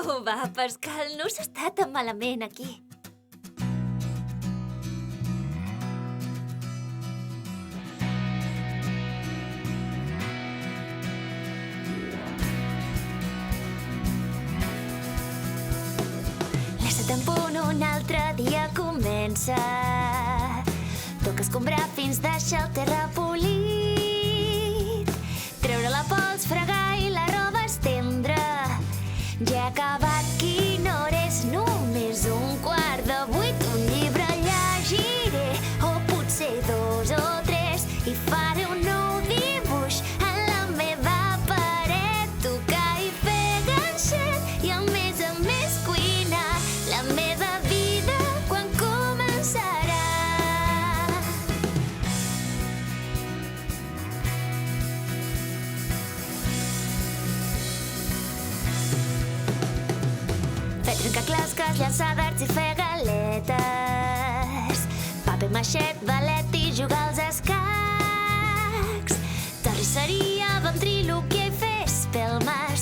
Va, Pascal, no s'està tan malament aquí. Les 7 en punt, un altre dia comença. Toca escombrar fins deixar el terra polit. Treure la pols, fregar i la roba estendre. Ja he acabat, quina hora és? Només 7:15. Un llibre llegiré, o potser 2 o 3, i faré un nou dibuix a la meva paret. Tocar i fer ganxet, i a més cuinar. La meva vida quan començarà? Fer trencaclosques, llançar dards i fer galetes. Paper maixet, ballet i jugar als escacs. Terrisseria, ventriloquia i fer espelmes.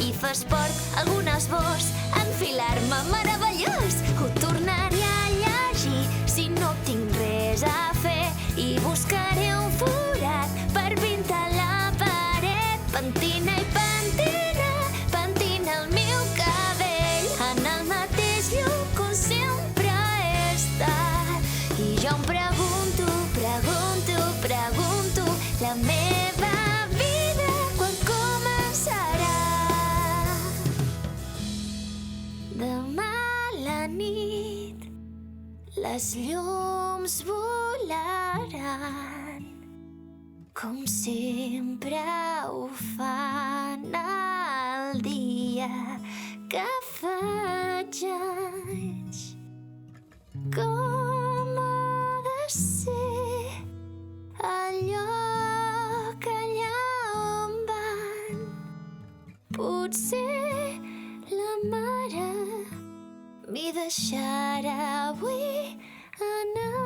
I fer esport, algun esbós, enfilar-me meravellós. Ho tornaré a llegir si no tinc res a fer. I buscaré un forat per pintar la paret. Pentina i pentina, pentina el meu cabell en el mateix lloc on sempre he estat. I jo em pregunto, la meva vida quan començarà? Demà a la nit les llums volaran, com sempre ho fan el dia que faig anys. Com ha de ser el lloc allà on van? Potser la mare m'hi deixarà avui anar.